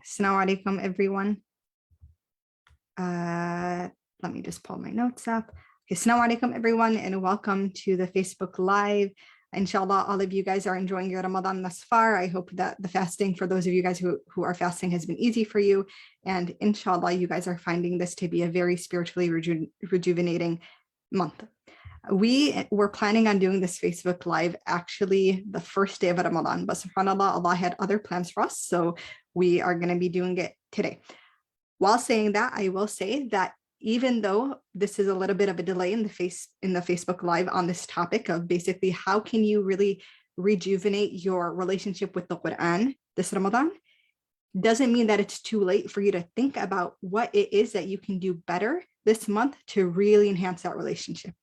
Assalamu alaikum, everyone. Let me just pull my notes up. Okay, Assalamu alaikum, everyone, and welcome to the Facebook Live. Inshallah, all of you guys are enjoying your Ramadan thus far. I hope that the fasting, for those of you guys who are fasting, has been easy for you. And inshallah, you guys are finding this to be a very spiritually rejuvenating month. We were planning on doing this Facebook Live actually the first day of Ramadan, but subhanAllah, Allah had other plans for us. So we are going to be doing it today. While saying that, I will say that even though this is a little bit of a delay in the Facebook Live on this topic of basically how can you really rejuvenate your relationship with the Quran this Ramadan, doesn't mean that it's too late for you to think about what it is that you can do better this month to really enhance that relationship.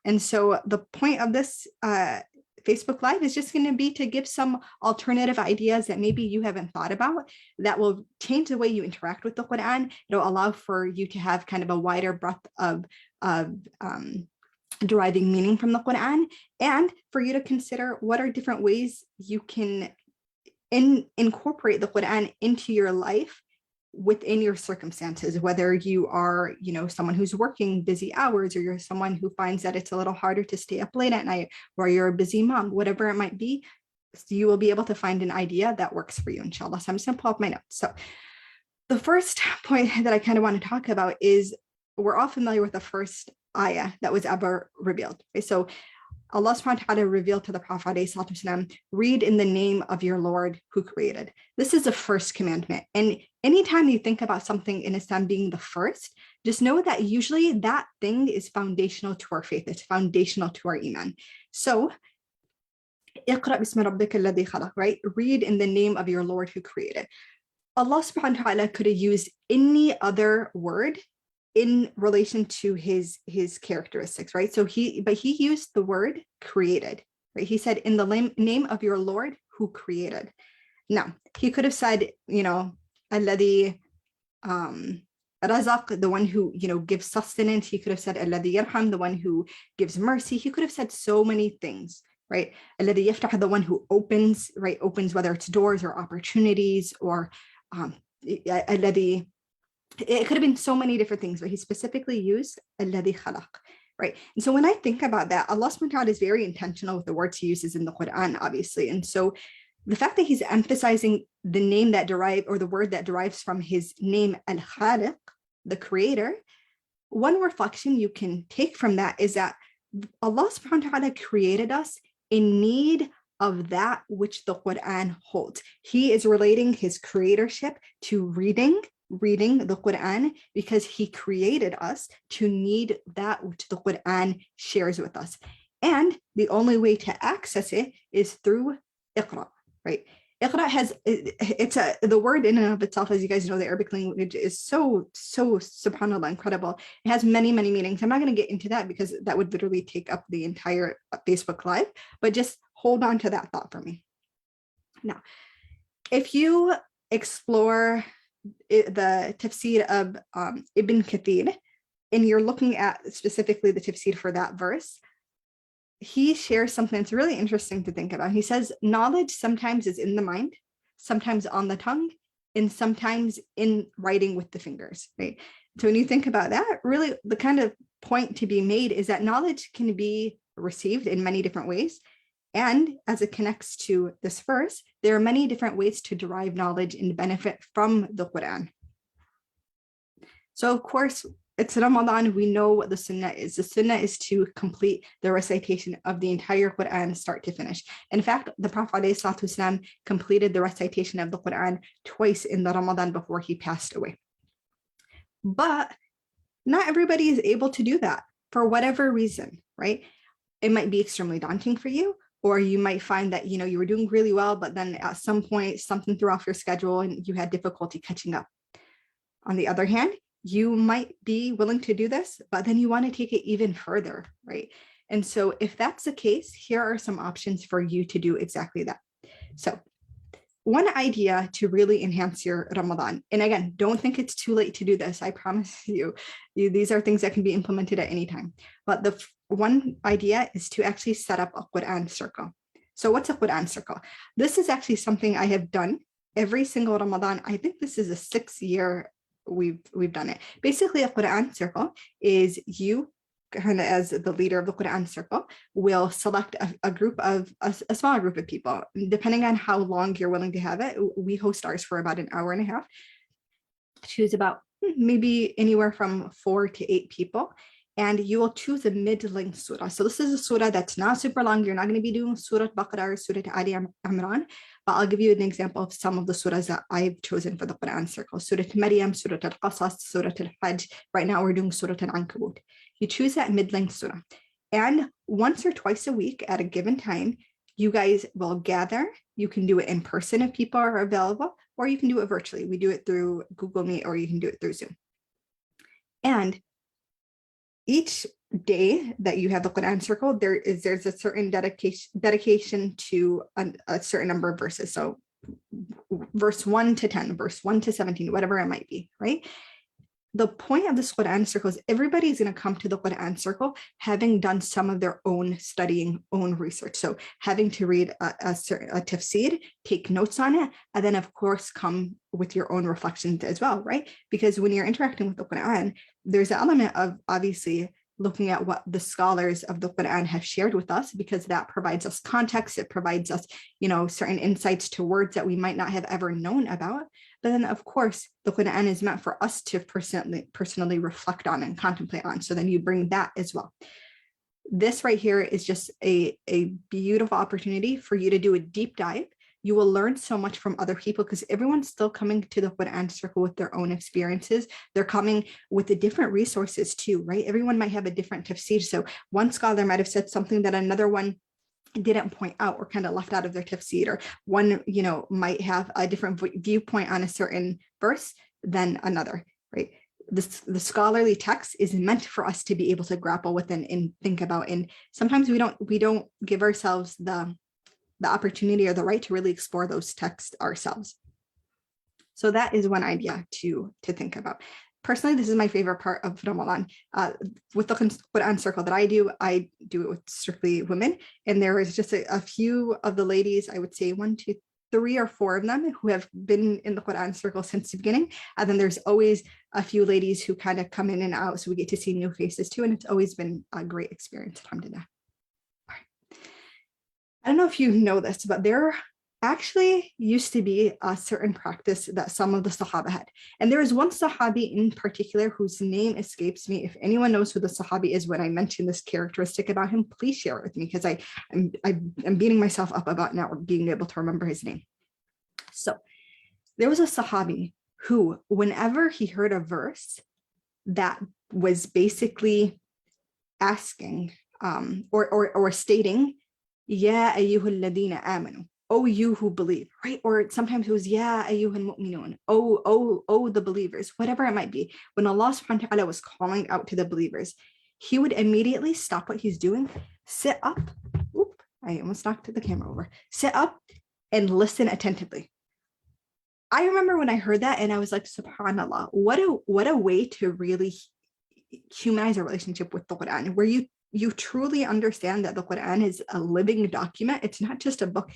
And so the point of this Facebook Live is just going to be to give some alternative ideas that maybe you haven't thought about that will change the way you interact with the Quran. It'll allow for you to have kind of a wider breadth of deriving meaning from the Quran, and for you to consider what are different ways you can incorporate the Quran into your life within your circumstances, whether you are, someone who's working busy hours, or you're someone who finds that it's a little harder to stay up late at night, or you're a busy mom, whatever it might be, so you will be able to find an idea that works for you, inshallah. So I'm just gonna pull up my notes. So the first point that I kind of want to talk about is, we're all familiar with the first ayah that was ever revealed. Okay? So Allah subhanahu wa ta'ala revealed to the Prophet ﷺ, read in the name of your Lord who created. This is the first commandment. And anytime you think about something in Islam being the first, just know that usually that thing is foundational to our faith. It's foundational to our iman. So, اقرأ بسم ربك الذي خلق, right? Read in the name of your Lord who created. Allah subhanahu wa ta'ala could have used any other word in relation to his characteristics, right? So he used the word created, right? He said, in the name of your Lord who created. Now, he could have said, alladhi razaq, the one who, gives sustenance. He could have said, alladhi yarham, the one who gives mercy. He could have said so many things, right? Alladhi yaftah, the one who opens, right? Opens, whether it's doors or opportunities, or alladhi. It could have been so many different things, but he specifically used alladhi khalaq, right? And so when I think about that, Allah subhanahu wa ta'ala is very intentional with the words he uses in the Quran, obviously. And so the fact that he's emphasizing the name that the word that derives from his name, al-khaliq, the creator, one reflection you can take from that is that Allah subhanahu wa ta'ala created us in need of that which the Quran holds. He is relating his creatorship to reading the Quran, because he created us to need that which the Quran shares with us. And the only way to access it is through Iqra, right? Iqra the word in and of itself, as you guys know, the Arabic language is so subhanAllah, incredible. It has many, many meanings. I'm not going to get into that because that would literally take up the entire Facebook Live, but just hold on to that thought for me. Now, if you explore the tafsir of Ibn Kathir, and you're looking at specifically the tafsir for that verse, he shares something that's really interesting to think about. He says, knowledge sometimes is in the mind, sometimes on the tongue, and sometimes in writing with the fingers, right? So when you think about that, really the kind of point to be made is that knowledge can be received in many different ways. And as it connects to this verse, there are many different ways to derive knowledge and benefit from the Quran. So of course, it's Ramadan. We know what the sunnah is. The sunnah is to complete the recitation of the entire Quran start to finish. In fact, the Prophet ﷺ completed the recitation of the Quran twice in the Ramadan before he passed away. But not everybody is able to do that for whatever reason, right? It might be extremely daunting for you, or you might find that, you were doing really well, but then at some point, something threw off your schedule and you had difficulty catching up. On the other hand, you might be willing to do this, but then you want to take it even further, right? And so if that's the case, here are some options for you to do exactly that. So one idea to really enhance your Ramadan, and again, don't think it's too late to do this. I promise you, these are things that can be implemented at any time. But the one idea is to actually set up a Quran circle. So what's a Quran circle? This is actually something I have done every single Ramadan. I think this is the 6th year we've done it. Basically, a Quran circle is you, kind of as the leader of the Quran circle, will select a group of a small group of people, depending on how long you're willing to have it. We host ours for about an hour and a half. Choose about maybe anywhere from 4 to 8 people, and you will choose a mid-length surah. So this is a surah that's not super long. You're not going to be doing Surah Baqarah or Surah Ali Imran, but I'll give you an example of some of the surahs that I've chosen for the Quran circle. Surah Maryam, Surah Al-Qasas, Surah Al-Hajj. Right now we're doing Surah Al-Ankabut. You choose that mid-length surah, and once or twice a week at a given time, you guys will gather. You can do it in person if people are available, or you can do it virtually. We do it through Google Meet, or you can do it through Zoom. And each day that you have the Quran circle, there's a certain dedication to a certain number of verses. So verse 1 to 10, verse 1 to 17, whatever it might be, right? The point of this Quran circle is everybody's going to come to the Quran circle having done some of their own studying, own research. So having to read a tafsir, take notes on it, and then of course come with your own reflections as well, right? Because when you're interacting with the Quran, there's an element of obviously looking at what the scholars of the Quran have shared with us, because that provides us context. It provides us, certain insights to words that we might not have ever known about. But then, of course, the Quran is meant for us to personally reflect on and contemplate on. So then you bring that as well. This right here is just a beautiful opportunity for you to do a deep dive. You will learn so much from other people, because everyone's still coming to the Quran circle with their own experiences. They're coming with the different resources too, right? Everyone might have a different tafsir. So one scholar might have said something that another one didn't point out, or kind of left out of their tafsir, or one, might have a different viewpoint on a certain verse than another, right? The scholarly text is meant for us to be able to grapple with and think about. And sometimes we don't give ourselves the opportunity or the right to really explore those texts ourselves. So that is one idea to think about. Personally, this is my favorite part of Ramadan. With the Quran circle that I do it with strictly women. And there is just a few of the ladies, I would say 1, 2, 3 or 4 of them, who have been in the Quran circle since the beginning. And then there's always a few ladies who kind of come in and out. So we get to see new faces too. And it's always been a great experience. Alhamdulillah. I don't know if you know this, but there actually used to be a certain practice that some of the Sahaba had. And there is one Sahabi in particular whose name escapes me. If anyone knows who the Sahabi is when I mention this characteristic about him, please share it with me, because I'm beating myself up about not being able to remember his name. So there was a Sahabi who, whenever he heard a verse that was basically asking or stating, Ya ayyuhal ladina amanu, oh you who believe, right? Or sometimes it was Ya ayyuhal mu'minun, oh the believers, whatever it might be. When Allah subhanahu wa ta'ala was calling out to the believers, he would immediately stop what he's doing, sit up, I almost knocked the camera over, sit up and listen attentively. I remember when I heard that and I was like, subhanallah, what a way to really humanize a relationship with the Quran, where you truly understand that the Quran is a living document. It's not just a book.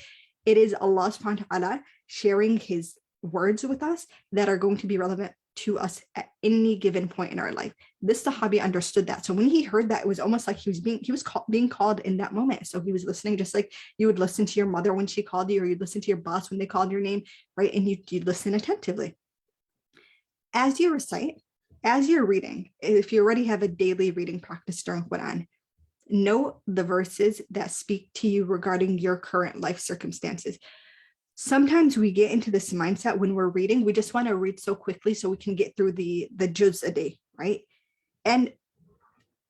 It is Allah subhanahu wa ta'ala sharing his words with us that are going to be relevant to us at any given point in our life. This Sahabi understood that. So when he heard that, it was almost like he was being called in that moment. So he was listening just like you would listen to your mother when she called you, or you'd listen to your boss when they called your name, right? And you'd listen attentively. As you recite, as you're reading, if you already have a daily reading practice during Quran, note the verses that speak to you regarding your current life circumstances. Sometimes we get into this mindset when we're reading, we just want to read so quickly so we can get through the juz a day, right? And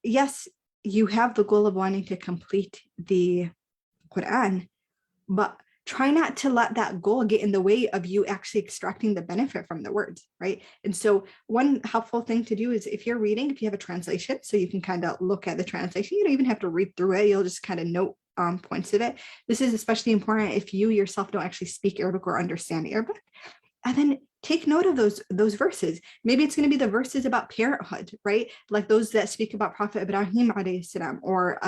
yes, you have the goal of wanting to complete the Quran, but try not to let that goal get in the way of you actually extracting the benefit from the words, right? And so one helpful thing to do is, if you're reading, if you have a translation, so you can kind of look at the translation, you don't even have to read through it, you'll just kind of note points of it. This is especially important if you yourself don't actually speak Arabic or understand Arabic. And then take note of those verses. Maybe it's going to be the verses about parenthood, right? Like those that speak about Prophet Ibrahim alayhi salam, or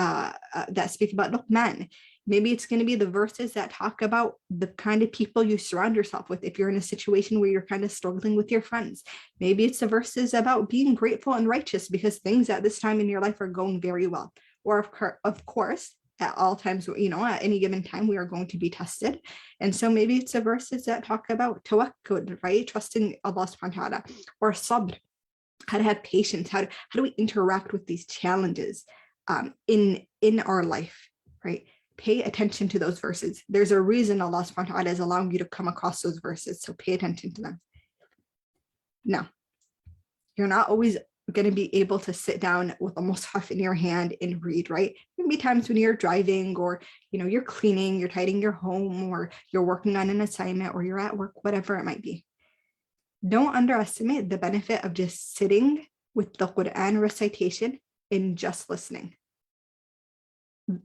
that speak about Luqman. Maybe it's going to be the verses that talk about the kind of people you surround yourself with. If you're in a situation where you're kind of struggling with your friends, maybe it's the verses about being grateful and righteous because things at this time in your life are going very well. Or of course, at all times, at any given time, we are going to be tested. And so maybe it's the verses that talk about tawakkul, right? Trusting Allah subhanahu wa ta'ala, or sabr, how to have patience, how do we interact with these challenges in our life, right? Pay attention to those verses. There's a reason Allah subhanahu wa ta'ala is allowing you to come across those verses. So pay attention to them. Now, you're not always going to be able to sit down with a mushaf in your hand and read, right? There can be times when you're driving, or you're cleaning, you're tidying your home, or you're working on an assignment, or you're at work, whatever it might be. Don't underestimate the benefit of just sitting with the Quran recitation and just listening.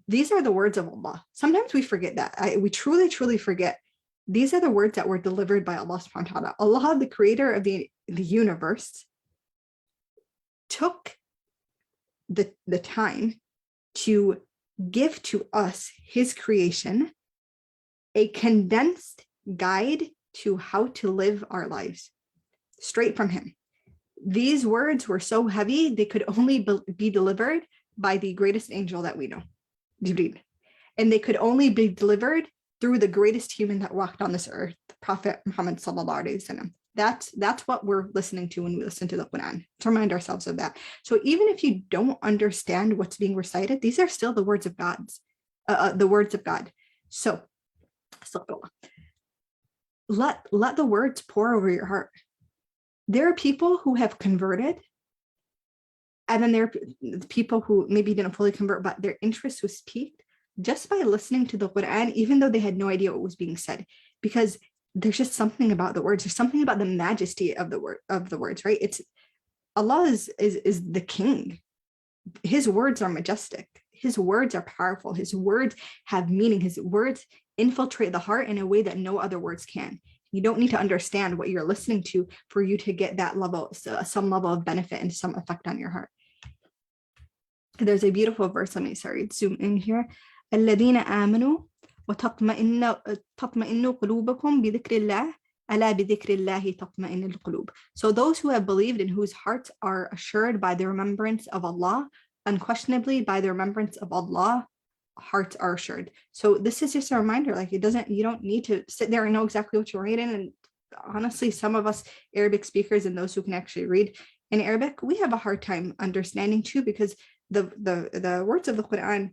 These are the words of Allah. Sometimes we forget that. We truly, truly forget. These are the words that were delivered by Allah subhanahu wa ta'ala. Allah, the creator of the universe, took the time to give to us, his creation, a condensed guide to how to live our lives, straight from him. These words were so heavy, they could only be delivered by the greatest angel that we know, Jibreel. And they could only be delivered through the greatest human that walked on this earth, the Prophet Muhammad sallallahu alaihi wasallam. That's what we're listening to when we listen to the Quran, to remind ourselves of that. So even if you don't understand what's being recited, these are still the words of the words of God. So let the words pour over your heart. There are people who have converted, and then there are people who maybe didn't fully convert, but their interest was piqued just by listening to the Quran, even though they had no idea what was being said, because there's just something about the words. There's something about the majesty of the words, right? It's Allah is the king. His words are majestic. His words are powerful. His words have meaning. His words infiltrate the heart in a way that no other words can. You don't need to understand what you're listening to for you to get that level, some level of benefit and some effect on your heart. There's a beautiful verse. Let me zoom in here. الذين آمنوا وتطمئن قلوبكم بذكر الله ألا بذكر الله تطمئن القلوب. So those who have believed and whose hearts are assured by the remembrance of Allah, unquestionably by the remembrance of Allah, hearts are assured. So this is just a reminder, like you don't need to sit there and know exactly what you're reading. And honestly, some of us Arabic speakers and those who can actually read in Arabic, we have a hard time understanding too, because the words of the Quran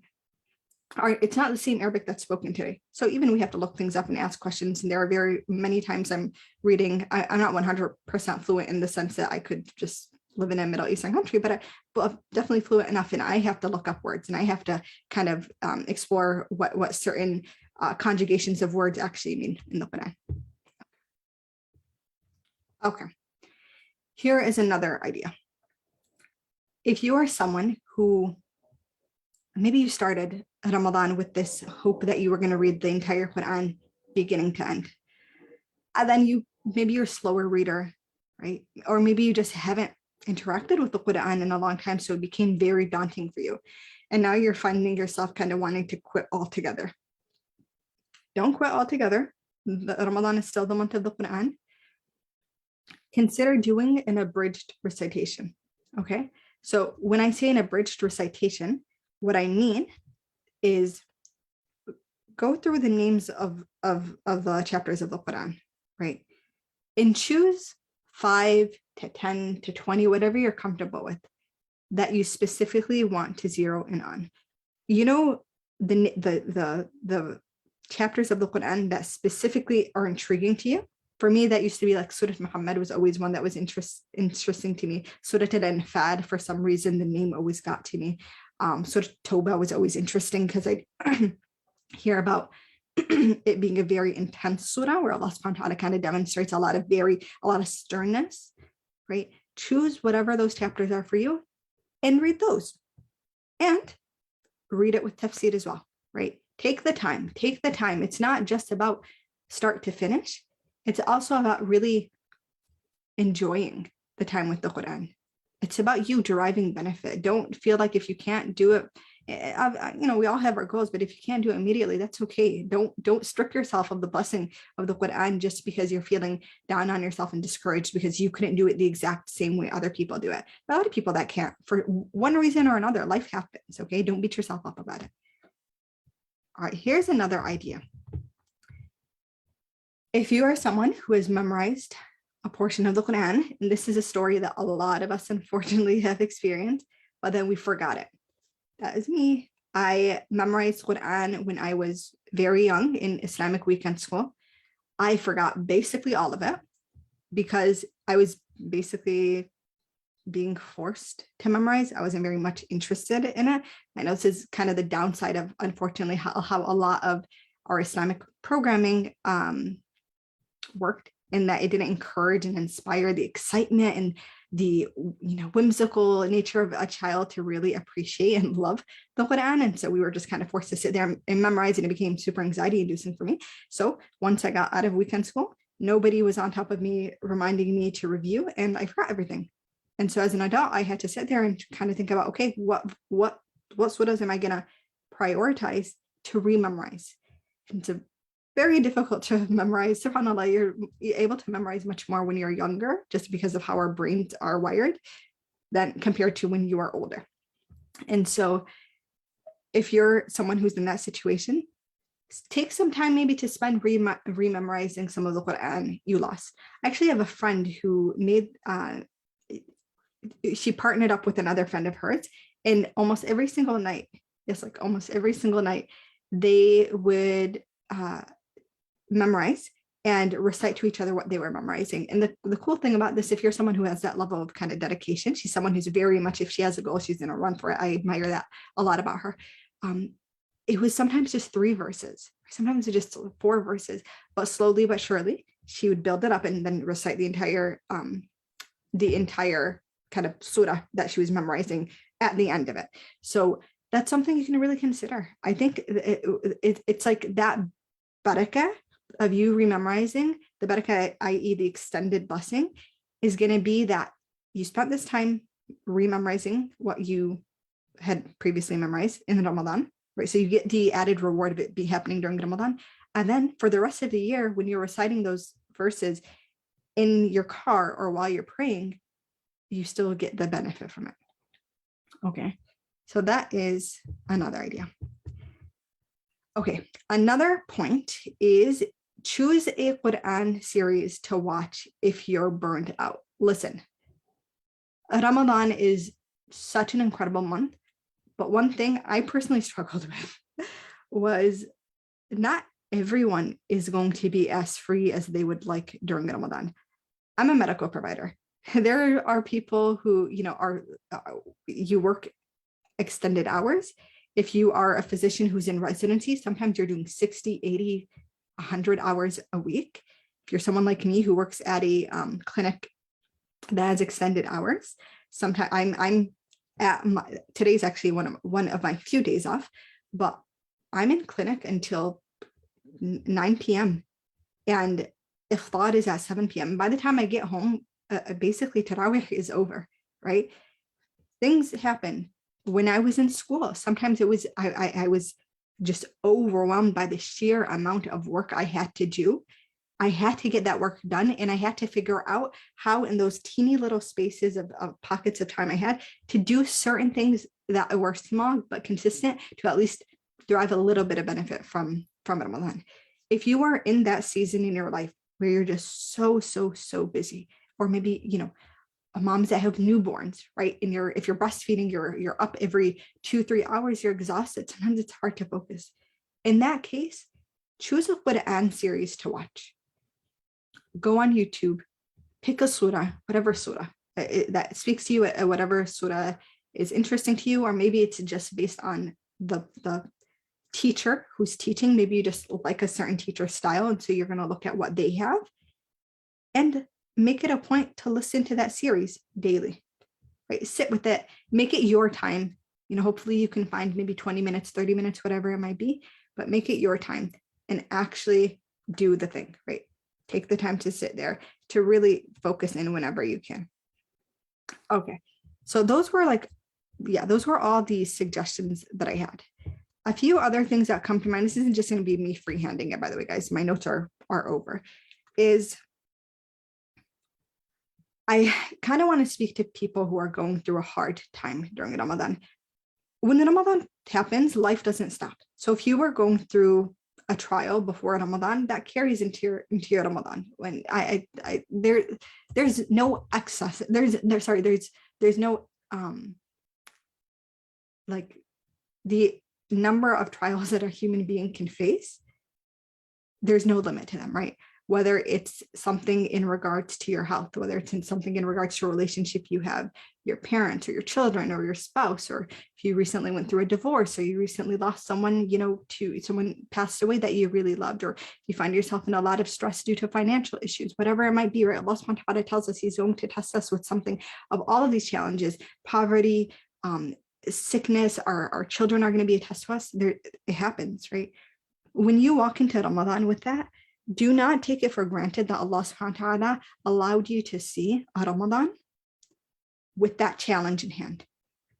it's not the same Arabic that's spoken today. So even we have to look things up and ask questions. And there are very many times I'm reading, I'm not 100% fluent in the sense that I could just live in a Middle Eastern country, but I'm definitely fluent enough, and I have to look up words, and I have to kind of explore what certain conjugations of words actually mean in the Quran. Okay, here is another idea. If you are someone who, maybe you started Ramadan with this hope that you were going to read the entire Quran beginning to end, and then maybe you're a slower reader, right? Or maybe you just haven't interacted with the Quran in a long time, so it became very daunting for you. And now you're finding yourself kind of wanting to quit altogether. Don't quit altogether. Ramadan is still the month of the Quran. Consider doing an abridged recitation, okay? So when I say an abridged recitation, what I mean is go through the names of the chapters of the Quran, right? And choose 5 to 10 to 20, whatever you're comfortable with, that you specifically want to zero in on. The chapters of the Quran that specifically are intriguing to you. For me, that used to be like Surah Muhammad was always one that was interesting to me. Surah Al-Anfal, for some reason, the name always got to me. Surah Tawbah was always interesting because I hear about it being a very intense surah where Allah subhanahu wa ta'ala kind of demonstrates a lot of sternness, right? Choose whatever those chapters are for you and read those, and read it with tafsir as well, right? Take the time. It's not just about start to finish. It's also about really enjoying the time with the Quran. It's about you deriving benefit. Don't feel like if you can't do it We all have our goals, but if you can't do it immediately, that's okay. Don't strip yourself of the blessing of the Quran just because you're feeling down on yourself and discouraged because you couldn't do it the exact same way other people do it. There are a lot of people that can't for one reason or another. Life happens, okay? Don't beat yourself up about it. All right, here's another idea. If you are someone who has memorized a portion of the Quran, and this is a story that a lot of us unfortunately have experienced, but then we forgot it. That is me. I memorized Quran when I was very young in Islamic weekend school. I forgot basically all of it because I was basically being forced to memorize. I wasn't very much interested in it. I know this is kind of the downside of, unfortunately, how a lot of our Islamic programming worked, in that it didn't encourage and inspire the excitement and the whimsical nature of a child to really appreciate and love the Quran. And so we were just kind of forced to sit there and memorize, and it became super anxiety inducing for me. So once I got out of weekend school, nobody was on top of me reminding me to review, and I forgot everything. And so as an adult, I had to sit there and kind of think about, okay, what surahs am I going to prioritize to rememorize? And it's very difficult to memorize. SubhanAllah, you're able to memorize much more when you're younger, just because of how our brains are wired, than compared to when you are older. And so if you're someone who's in that situation, take some time maybe to spend rememorizing some of the Quran you lost. I actually have a friend who made, she partnered up with another friend of hers, and almost every single night, they would memorize and recite to each other what they were memorizing. And the cool thing about this, if you're someone who has that level of kind of dedication, she's someone who's very much, if she has a goal, she's going to run for it. I admire that a lot about her. It was sometimes just 3 verses, sometimes just 4 verses, but slowly but surely she would build it up and then recite the entire kind of surah that she was memorizing at the end of it. So that's something you can really consider. I think it's like that barakah of you rememorizing, the barakah, i.e. the extended blessing, is going to be that you spent this time rememorizing what you had previously memorized in Ramadan, right? So you get the added reward of it be happening during Ramadan. And then for the rest of the year, when you're reciting those verses in your car or while you're praying, you still get the benefit from it. Okay, so that is another idea. Okay, another point is choose a Quran series to watch if you're burned out. Listen, Ramadan is such an incredible month, but one thing I personally struggled with was not everyone is going to be as free as they would like during Ramadan. I'm a medical provider. There are people who, you work extended hours. If you are a physician who's in residency, sometimes you're doing 60, 80, 100 hours a week. If you're someone like me who works at a clinic that has extended hours, sometimes I'm at today's actually one of my few days off, but I'm in clinic until 9 p.m. and iftar is at 7 p.m. By the time I get home, basically Tarawih is over, right? Things happen. When I was in school, sometimes it was I was just overwhelmed by the sheer amount of work I had to do. I had to get that work done, and I had to figure out how in those teeny little spaces of pockets of time I had to do certain things that were small but consistent to at least derive a little bit of benefit from Ramadan. If you are in that season in your life where you're just so busy, or maybe, moms that have newborns, right? And if you're breastfeeding, you're up every 2-3 hours, you're exhausted. Sometimes it's hard to focus. In that case, choose a Quran series to watch. Go on YouTube, pick a surah, whatever surah that speaks to you, whatever surah is interesting to you, or maybe it's just based on the teacher who's teaching. Maybe you just like a certain teacher style, and so you're going to look at what they have, and make it a point to listen to that series daily, right? Sit with it, make it your time. Hopefully you can find maybe 20 minutes, 30 minutes, whatever it might be, but make it your time and actually do the thing, right? Take the time to sit there, to really focus in whenever you can. Okay, so those were like yeah, those were all the suggestions that I had. A few other things that come to mind, this isn't just going to be me freehanding it, by the way, guys, my notes are over, is I kind of want to speak to people who are going through a hard time during Ramadan. When the Ramadan happens, life doesn't stop. So if you were going through a trial before Ramadan, that carries into your Ramadan. When there's no excess. There's no like the number of trials that a human being can face. There's no limit to them, right? Whether it's something in regards to your health, whether it's in something in regards to a relationship you have, your parents or your children or your spouse, or if you recently went through a divorce or you recently lost someone, to someone passed away that you really loved, or you find yourself in a lot of stress due to financial issues, whatever it might be, right? Allah subhanahu wa ta'ala tells us he's going to test us with something of all of these challenges, poverty, sickness, our children are going to be a test to us. It happens, right? When you walk into Ramadan with that, do not take it for granted that Allah subhanahu wa ta'ala allowed you to see a Ramadan with that challenge in hand.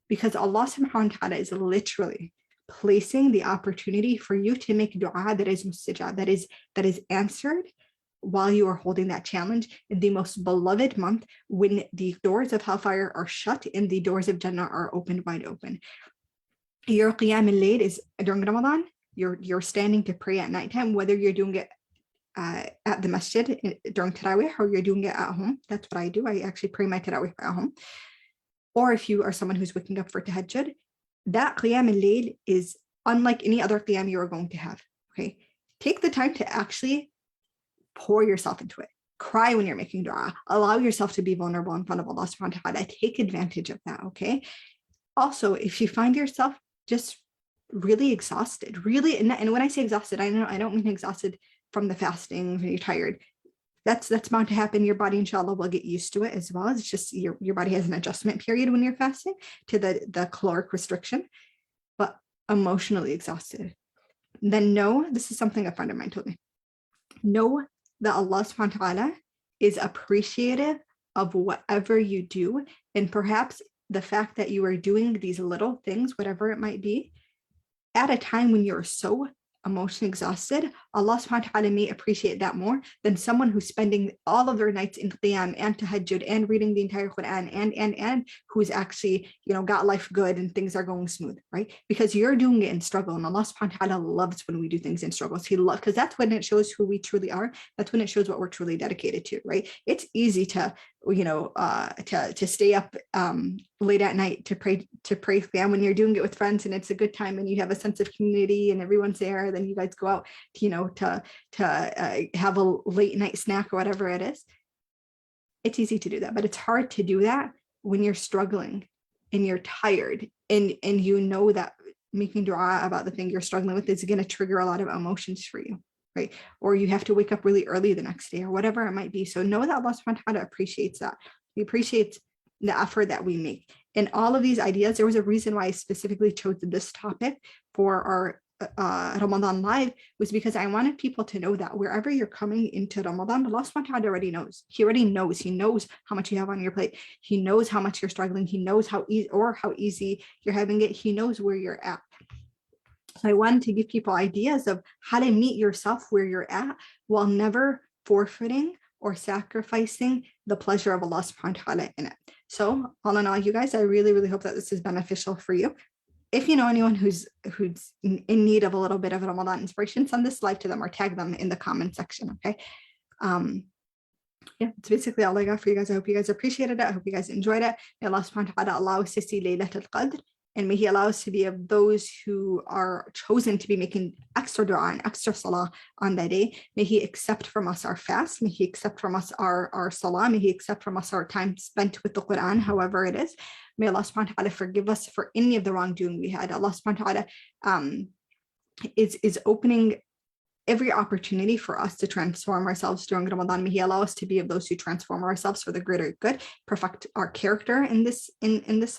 Because Allah subhanahu wa ta'ala is literally placing the opportunity for you to make dua that is mustajab, that is answered while you are holding that challenge in the most beloved month, when the doors of hellfire are shut and the doors of Jannah are opened wide open. Your qiyam al-layl is during Ramadan. You're standing to pray at nighttime, whether you're doing it at the masjid during Tarawih or you're doing it at home. That's what I do. I actually pray my Tarawih at home. Or if you are someone who's waking up for tahajjud, that qiyam al-layl is unlike any other qiyam you are going to have. Okay, take the time to actually pour yourself into it. Cry when you're making dua. Allow yourself to be vulnerable in front of Allah subhanahu wa ta'ala. Take advantage of that. Okay. Also, if you find yourself just really exhausted, really, and when I say exhausted, I don't mean exhausted from the fasting when you're tired. That's bound to happen. Your body, inshallah, will get used to it as well. It's just your body has an adjustment period when you're fasting to the caloric restriction, but emotionally exhausted. Then know, this is something a friend of mine told me, know that Allah subhanahu wa ta'ala is appreciative of whatever you do. And perhaps the fact that you are doing these little things, whatever it might be, at a time when you're so emotionally exhausted, Allah subhanahu wa ta'ala may appreciate that more than someone who's spending all of their nights in qiyam and tahajjud and reading the entire Quran and who's actually, got life good and things are going smooth, right? Because you're doing it in struggle, and Allah subhanahu wa ta'ala loves when we do things in struggles. He loves, because that's when it shows who we truly are. That's when it shows what we're truly dedicated to, right? It's easy to stay up late at night to pray qiyam when you're doing it with friends and it's a good time and you have a sense of community and everyone's there. Then you guys go out to have a late night snack or whatever it is. It's easy to do that, but it's hard to do that when you're struggling and you're tired and you know that making dua about the thing you're struggling with is going to trigger a lot of emotions for you, right? Or you have to wake up really early the next day or whatever it might be. So know that Allah subhanahu wa ta'ala appreciates that. He appreciates the effort that we make. And all of these ideas, there was a reason why I specifically chose this topic for our Ramadan live, was because I wanted people to know that wherever you're coming into Ramadan, Allah subhanahu wa ta'ala already knows. He already knows. He knows how much you have on your plate. He knows how much you're struggling. He knows how easy you're having it. He knows where you're at. So I wanted to give people ideas of how to meet yourself where you're at while never forfeiting or sacrificing the pleasure of Allah subhanahu wa ta'ala in it. So all in all, you guys, I really, really hope that this is beneficial for you. If you know anyone who's in need of a little bit of Ramadan inspiration, send this live to them or tag them in the comment section, okay? Yeah, it's basically all I got for you guys. I hope you guys appreciated it. I hope you guys enjoyed it. May Allah subhanahu wa ta'ala allow us to see Laylatul Qadr, and may He allow us to be of those who are chosen to be making extra dua and extra salah on that day. May He accept from us our fast. May He accept from us our salah. May He accept from us our time spent with the Quran, however it is. May Allah subhanahu wa ta'ala forgive us for any of the wrongdoing we had. Allah subhanahu wa ta'ala is opening every opportunity for us to transform ourselves during Ramadan. May He allow us to be of those who transform ourselves for the greater good, perfect our character in this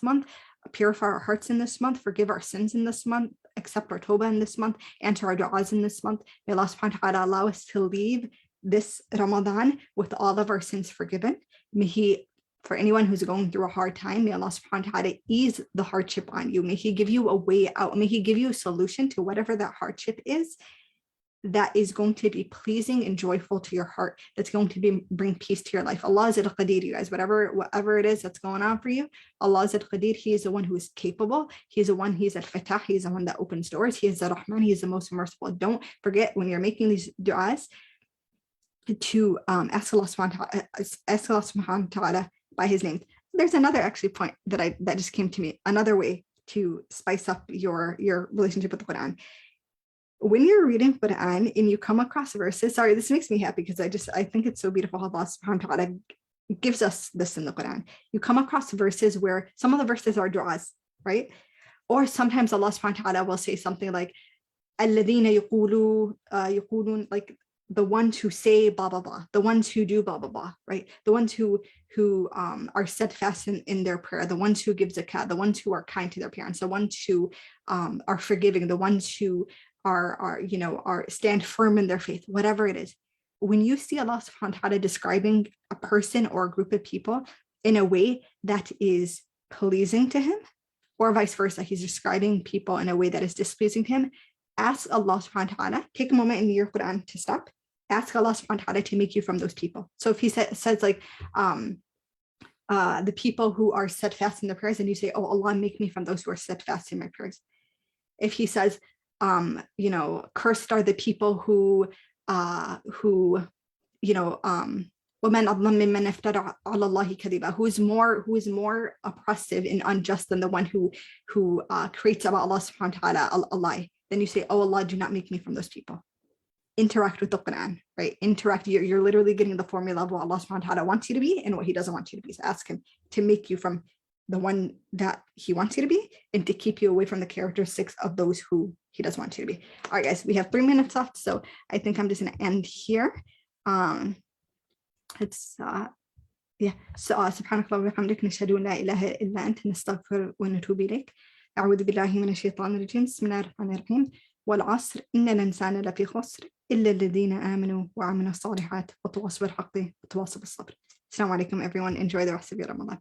month, purify our hearts in this month, forgive our sins in this month, accept our tawbah in this month, answer our du'as in this month. May Allah subhanahu wa ta'ala allow us to leave this Ramadan with all of our sins forgiven. May He For anyone who's going through a hard time, may Allah subhanahu wa ta'ala ease the hardship on you. May He give you a way out. May He give you a solution to whatever that hardship is that is going to be pleasing and joyful to your heart, that's going to bring peace to your life. Allah is al-Qadir, you guys, whatever it is that's going on for you, Allah is al-Qadir. He is the one who is capable. He's al-Fatah. He's the one that opens doors. He is the Rahman. He is the most merciful. Don't forget when you're making these du'as to ask Allah subhanahu wa ta'ala by His name. There's another actually point that just came to me, another way to spice up your relationship with the Quran. When you're reading Quran and you come across verses, sorry, this makes me happy because I think it's so beautiful how Allah subhanahu wa ta'ala gives us this in the Quran. You come across verses where some of the verses are du'as, right? Or sometimes Allah subhanahu wa ta'ala will say something like الَّذِينَ يَقُولُونَ, like the ones who say blah blah blah, the ones who do blah blah blah, right? The ones who are steadfast in their prayer, the ones who give zakat, the ones who are kind to their parents, the ones who are forgiving, the ones who are stand firm in their faith, whatever it is. When you see Allah subhanahu wa ta'ala describing a person or a group of people in a way that is pleasing to Him, or vice versa, He's describing people in a way that is displeasing to Him, ask Allah subhanahu wa ta'ala, take a moment in your Quran to stop, ask Allah subhanahu wa ta'ala to make you from those people. So if He says like the people who are steadfast in their prayers, and you say, oh Allah, make me from those who are steadfast in my prayers. If He says cursed are the people who وَمَنْ أَظْلَمُ مِمَّنْ افْتَرَى عَلَى اللَّهِ كَذِبًا, who is more oppressive and unjust than the one who creates about Allah subhanahu wa ta'ala a lie. Then you say, oh Allah, do not make me from those people. Interact with the Quran, right? Interact. You're literally getting the formula of what Allah subhanahu wa ta'ala wants you to be and what He doesn't want you to be. So ask Him to make you from the one that He wants you to be and to keep you away from the characteristics of those who He doesn't want you to be. All right, guys, we have 3 minutes left, so I think I'm just going to end here. سبحانك اللهم وبحمدك نشهد أن لا إله إلا أنت نستغفر ونتوب إليك. أعوذ بالله من الشيطان الرجيم. بسم الله الرحمن الرحيم. والعصر إن الإنسان لفي خسر إلا الذين آمنوا وعملوا الصالحات وتواصوا بالحق وتواصوا بالصبر. Assalamu alaikum, everyone. Enjoy the rest of your Ramadan.